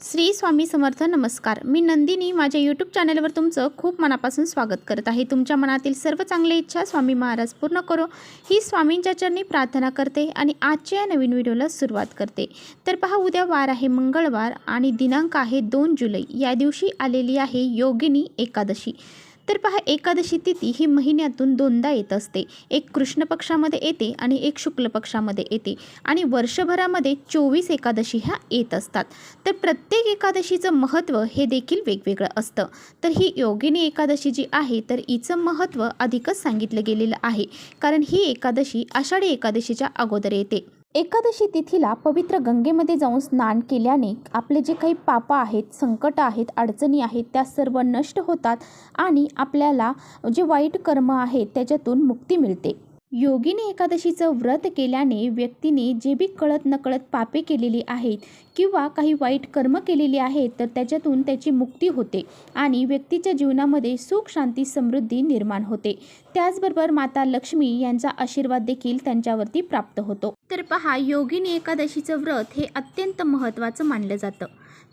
श्री स्वामी समर्थ. नमस्कार. मी नंदिनी माझ्या यूट्यूब चॅनलवर तुमचं खूप मनापासून स्वागत करत आहे. तुमच्या मनातील सर्व चांगली इच्छा स्वामी महाराज पूर्ण करो ही स्वामींच्या चरणी प्रार्थना करते आणि आजच्या नवीन व्हिडिओला सुरुवात करते. तर पहा, उद्या वार आहे मंगळवार आणि दिनांक आहे 2 जुलै. या दिवशी आलेली आहे योगिनी एकादशी. तर पहा, एकादशी तिथी ही महिन्यातून दोनदा येत असते. एक कृष्ण पक्षामध्ये येते आणि एक शुक्ल पक्षामध्ये येते आणि वर्षभरामध्ये 24 एकादशी ह्या येत असतात. तर प्रत्येक एकादशीचं महत्त्व हे देखील वेगवेगळं असतं. तर ही योगिनी एकादशी जी आहे तर हिचं महत्त्व अधिकच सांगितलं गेलेलं आहे, कारण ही एकादशी आषाढी एकादशीच्या अगोदर येते. एकादशी तिथीला पवित्र गंगेमध्ये जाऊन स्नान केल्याने आपले जे काही पापं आहेत, संकट आहेत, अडचणी आहेत त्या सर्व नष्ट होतात आणि आपल्याला जे वाईट कर्म आहेत त्याच्यातून मुक्ती मिळते. योगिनी एकादशीचं व्रत केल्याने व्यक्तीने जे बी कळत नकळत पापे केलेली आहेत किंवा काही वाईट कर्म केलेली आहेत तर त्याच्यातून त्याची मुक्ती होते आणि व्यक्तीच्या जीवनामध्ये सुख, शांती, समृद्धी निर्माण होते. त्याचबरोबर माता लक्ष्मी यांचा आशीर्वाद देखील त्यांच्यावरती प्राप्त होतो. तर पहा, योगिनी एकादशीचं व्रत हे अत्यंत महत्त्वाचं मानलं जातं.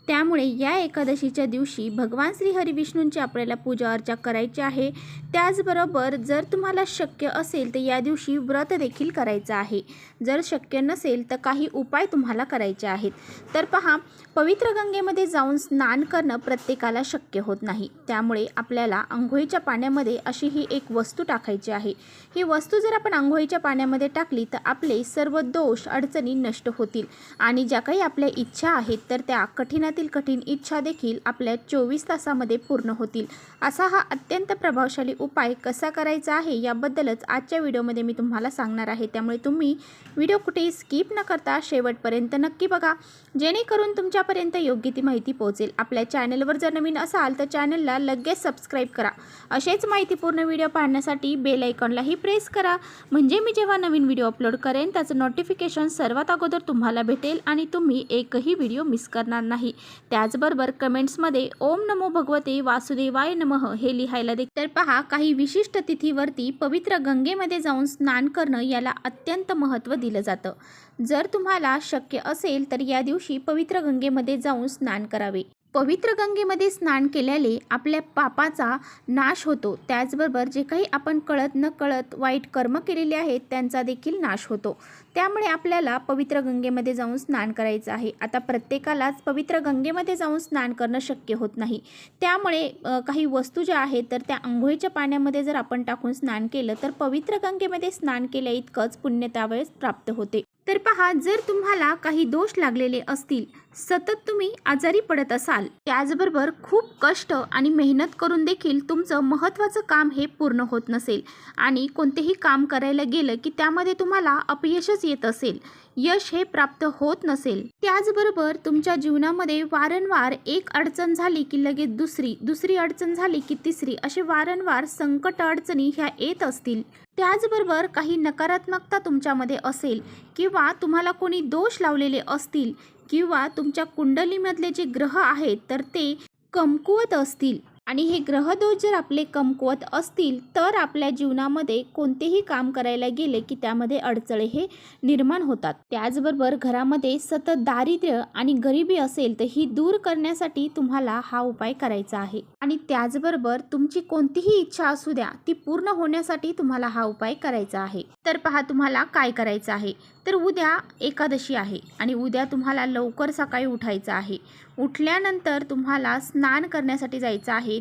त्यामुळे या एकादशीच्या दिवशी भगवान श्री हरिविष्णूंची आपल्याला पूजा अर्चा करायची आहे. त्याचबरोबर जर तुम्हाला शक्य असेल तर या दिवशी व्रत देखील करायचं आहे. जर शक्य नसेल तर काही उपाय तुम्हाला करायचे आहेत. तर पहा, पवित्र गंगेमध्ये जाऊन स्नान करणं प्रत्येकाला शक्य होत नाही. त्यामुळे आपल्याला अंघोळीच्या पाण्यामध्ये अशी ही एक वस्तू टाकायची आहे. ही वस्तू जर आपण अंघोळीच्या पाण्यामध्ये टाकली तर आपले सर्व दोष, अडचणी नष्ट होतील आणि ज्या काही आपल्या इच्छा आहेत तर त्या कठीणातील कठीण इच्छा देखील आपल्या 24 तासामध्ये पूर्ण होतील. असा हा अत्यंत प्रभावशाली उपाय कसा करायचा आहे याबद्दलच आजच्या व्हिडिओमध्ये मी तुम्हाला सांगणार आहे. त्यामुळे तुम्ही व्हिडिओ कुठेही स्किप न करता शेवटपर्यंत नक्की बघा, जेणेकरून तुमच्यापर्यंत योग्य ती माहिती पोहोचेल. आपल्या चॅनलवर जर नवीन असाल तर चॅनलला लगेच सबस्क्राईब करा. असेच माहितीपूर्ण व्हिडिओ पाहण्यासाठी बेल आयकॉनलाही प्रेस करा, म्हणजे मी जेव्हा नवीन व्हिडिओ अपलोड करेन त्याचं नोटिफिकेशन सर्वात अगोदर तुम्हाला भेटेल आणि तुम्ही एकही व्हिडिओ मिस करणार नाही. त्याचबरोबर कमेंट्समध्ये ओम नमो भगवते वासुदेवाय नमः हे लिहायला देखील. तर पहा, काही विशिष्ट तिथीवरती पवित्र गंगेमध्ये जाऊन स्नान करणं याला अत्यंत महत्त्व दिलं जातं. जर तुम्हाला शक्य असेल तर या दिवशी पवित्र गंगेमध्ये जाऊन स्नान करावे. पवित्र गंगेमध्ये स्नान केल्याने आपल्या पापाचा नाश होतो. त्याचबरोबर जे काही आपण कळत न कळत वाईट कर्म केलेले आहेत त्यांचा देखील नाश होतो. त्यामुळे आपल्याला पवित्र गंगेमध्ये जाऊन स्नान करायचं आहे. आता प्रत्येकालाच पवित्र गंगेमध्ये जाऊन स्नान करणं शक्य होत नाही. त्यामुळे काही वस्तू ज्या आहेत तर त्या अंघोळीच्या पाण्यामध्ये जर आपण टाकून स्नान केलं तर पवित्र गंगेमध्ये स्नान केल्या इतकंच पुण्य त्यावेळेस प्राप्त होते. तर पहा, जर तुम्हाला काही दोष लागलेले असतील, सतत तुम्ही आजारी पडत असाल, त्याचबरोबर खूप कष्ट आणि मेहनत करून देखील तुमचं महत्त्वाचं काम हे पूर्ण होत नसेल आणि कोणतेही काम करायला गेलं की त्यामध्ये तुम्हाला अपयशच येत असेल, यश हे प्राप्त होत नसेल, त्याचबरोबर तुमच्या जीवनामध्ये वारंवार एक अडचण झाली की लगेच दुसरी अडचण झाली की तिसरी, असे वारंवार संकट अडचणी ह्या येत असतील, त्याचबरोबर काही नकारात्मकता तुमच्यामध्ये असेल किंवा तुम्हाला कोणी दोष लावलेले असतील किंवा तुमच्या कुंडलीमधले जे ग्रह आहेत तर ते कमकुवत असतील आणि हे ग्रहदोष जर आपले कमकुवत असतील तर आपल्या जीवनामध्ये कोणतेही काम करायला गेले की त्यामध्ये अडचणी हे निर्माण होतात. त्याचबरोबर घरामध्ये सतत दारिद्र्य आणि गरिबी असेल तर ही दूर करण्यासाठी तुम्हाला हा उपाय करायचा आहे आणि त्याचबरोबर तुमची कोणतीही इच्छा असू द्या ती पूर्ण होण्यासाठी तुम्हाला हा उपाय करायचा आहे. तर पहा, तुम्हाला काय करायचं आहे. तर उद्या एकादशी आहे आणि उद्या तुम्हाला लवकर सकाळी उठायचं आहे. उठल्यानंतर तुम्हाला स्नान करण्यासाठी जायचं आहे.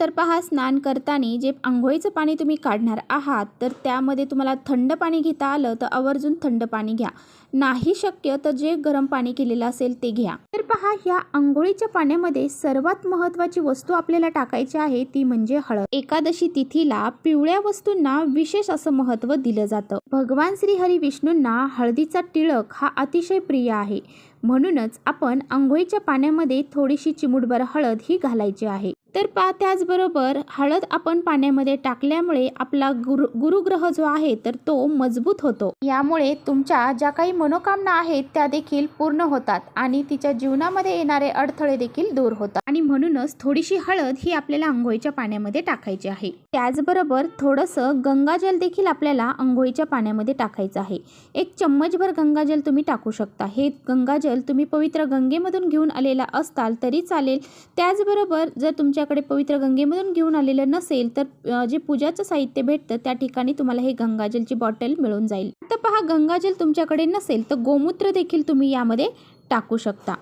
तर पहा, स्नान करताना जे आंघोळीचं पाणी तुम्ही काढणार आहात तर त्यामध्ये तुम्हाला थंड पाणी घेता आलं तर आवर्जून थंड पाणी घ्या. नाही शक्य तर जे गरम पाणी केलेलं असेल ते घ्या. तर पहा, ह्या आंघोळीच्या पाण्यामध्ये सर्वात महत्त्वाची वस्तू आपल्याला टाकायची आहे ती म्हणजे हळद. एकादशी तिथीला पिवळ्या वस्तूंना विशेष असं महत्त्व दिलं जातं. भगवान श्री हरिविष्णूंना हळदीचा टिळक हा अतिशय प्रिय आहे. म्हणूनच आपण आंघोळीच्या पाण्यामध्ये थोडीशी चिमूटभर हळद ही घालायची आहे. तर त्याचबरोबर हळद आपण पाण्यामध्ये टाकल्यामुळे आपला गुरुग्रह जो आहे तर तो मजबूत होतो. यामुळे तुमच्या ज्या काही मनोकामना आहेत त्या देखील पूर्ण होतात आणि तिच्या जीवनामध्ये येणारे अडथळे देखील दूर होतात. आणि म्हणूनच थोडीशी हळद ही आपल्याला अंघोळीच्या पाण्यामध्ये टाकायची आहे. त्याचबरोबर थोडंसं गंगाजल देखील आपल्याला अंघोळीच्या पाण्यामध्ये टाकायचं आहे. 1 चम्मचभर गंगाजल तुम्ही टाकू शकता. हे गंगाजल तुम्ही पवित्र गंगेमधून घेऊन आलेला असताल तरी चालेल. त्याचबरोबर जर तुमच्याकडे पवित्र गंगेमधून घेऊन आलेलं नसेल तर जे पूजाचं साहित्य भेटतं त्या ठिकाणी तुम्हाला हे गंगाजलची बॉटल मिळून जाईल. आता पहा, गंगाजल तुमच्याकडे नसेल तर गोमूत्र देखील तुम्ही यामध्ये टाकू शकता.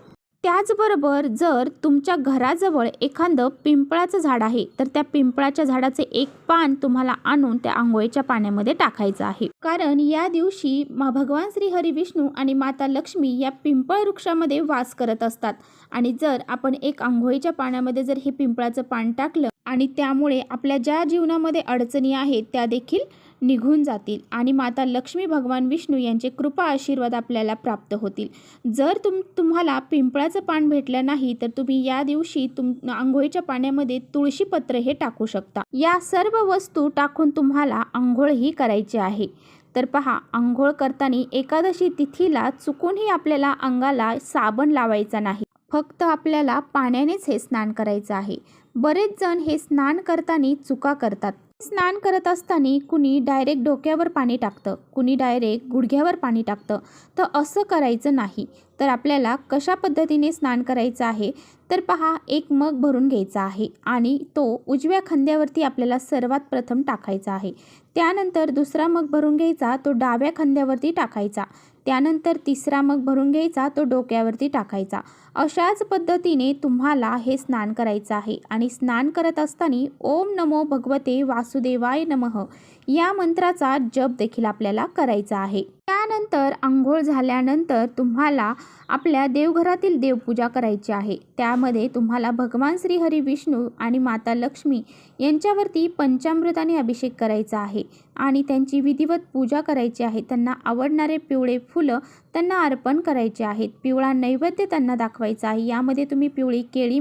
त्याचबरोबर जर तुमच्या घराजवळ एखादं पिंपळाचं झाड आहे तर त्या पिंपळाच्या झाडाचे एक पान तुम्हाला आणून त्या अंघोळीच्या पाण्यामध्ये टाकायचं आहे. कारण या दिवशी भगवान श्री हरी विष्णू आणि माता लक्ष्मी या पिंपळ वृक्षामध्ये वास करत असतात. आणि जर आपण एक अंघोळीच्या पाण्यामध्ये जर हे पिंपळाचं पान टाकलं आणि त्यामुळे आपल्या ज्या जीवनामध्ये अडचणी आहेत त्या देखील निघून जातील आणि माता लक्ष्मी भगवान विष्णू यांचे कृपा आशीर्वाद आपल्याला प्राप्त होतील. जर तुम्हाला पिंपळाचं पान भेटलं नाही तर तुम्ही या दिवशी अंघोळीच्या पाण्यामध्ये तुळशीपत्र हे टाकू शकता. या सर्व वस्तू टाकून तुम्हाला अंघोळ ही करायची आहे. तर पहा, अंघोळ करताना एकादशी तिथीला चुकूनही आपल्याला अंगाला साबण लावायचा नाही. फक्त आपल्याला पाण्यानेच हे स्नान करायचं आहे. बरेच जण हे स्नान करताना चुका करतात. स्नान करत असताना कुणी डायरेक्ट डोक्यावर पाणी टाकतं, कुणी डायरेक्ट गुडघ्यावर पाणी टाकतं. तर असं करायचं नाही. तर आपल्याला कशा पद्धतीने स्नान करायचं आहे तर पहा, 1 मग भरून घ्यायचा आहे आणि तो उजव्या खांद्यावरती आपल्याला सर्वात प्रथम टाकायचा आहे. त्यानंतर दुसरा मग भरून घ्यायचा, तो डाव्या खांद्यावरती टाकायचा. त्यानंतर तिसरा मग भरून घ्यायचा, तो डोक्यावरती टाकायचा. अशाच पद्धतीने तुम्हाला हे स्नान करायचं आहे. आणि स्नान करत असताना ओम नमो भगवते वासुदेवाय नमः या मंत्राचा जप देखील आपल्याला करायचा आहे. त्यानंतर अंघोळ झाल्यानंतर तुम्हाला आपल्या देवघरातील देवपूजा करायची आहे. त्यामध्ये तुम्हाला भगवान श्री हरी विष्णू आणि माता लक्ष्मी यांच्यावरती पंचामृताने अभिषेक करायचा आहे आणि त्यांची विधिवत पूजा करायची आहे. त्यांना आवडणारे पिवळे फुलं त्यांना अर्पण करायचे आहेत. पिवळा नैवेद्य त्यांना दाखवायचा आहे. यामध्ये तुम्ही पिवळी केळी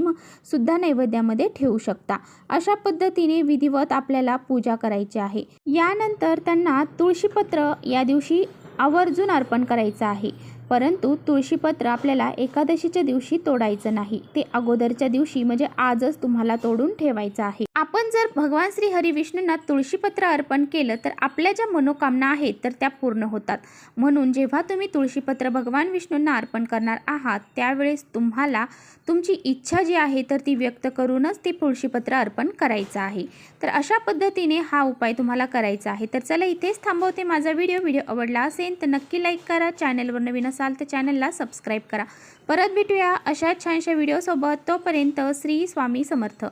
सुद्धा नैवेद्यामध्ये ठेवू शकता. अशा पद्धतीने विधिवत आपल्याला पूजा करायची आहे. यानंतर त्यांना तुळशीपत्र या दिवशी आवर्जून अर्पण करायचं आहे. परंतु तुळशीपत्र आपल्याला एकादशीच्या दिवशी तोडायचं नाही. ते अगोदरच्या दिवशी म्हणजे आजच तुम्हाला तोडून ठेवायचं आहे. आपण जर भगवान श्री हरी विष्णूंना तुळशीपत्र अर्पण केलं तर आपल्या ज्या मनोकामना आहेत तर त्या पूर्ण होतात. म्हणून जेव्हा तुम्ही तुळशीपत्र भगवान विष्णूंना अर्पण करणार आहात त्यावेळेस तुम्हाला तुमची इच्छा जी आहे तर ती व्यक्त करूनच ते तुळशीपत्र अर्पण करायचं आहे. तर अशा पद्धतीने हा उपाय तुम्हाला करायचा आहे. तर चला, इथेच थांबवते माझा व्हिडिओ आवडला असेल तर नक्की लाईक करा. चॅनलवर नवीन असाल तर चॅनलला सबस्क्राईब करा. परत भेटूया अशा छानशा व्हिडिओसोबत. तोपर्यंत श्री स्वामी समर्थ.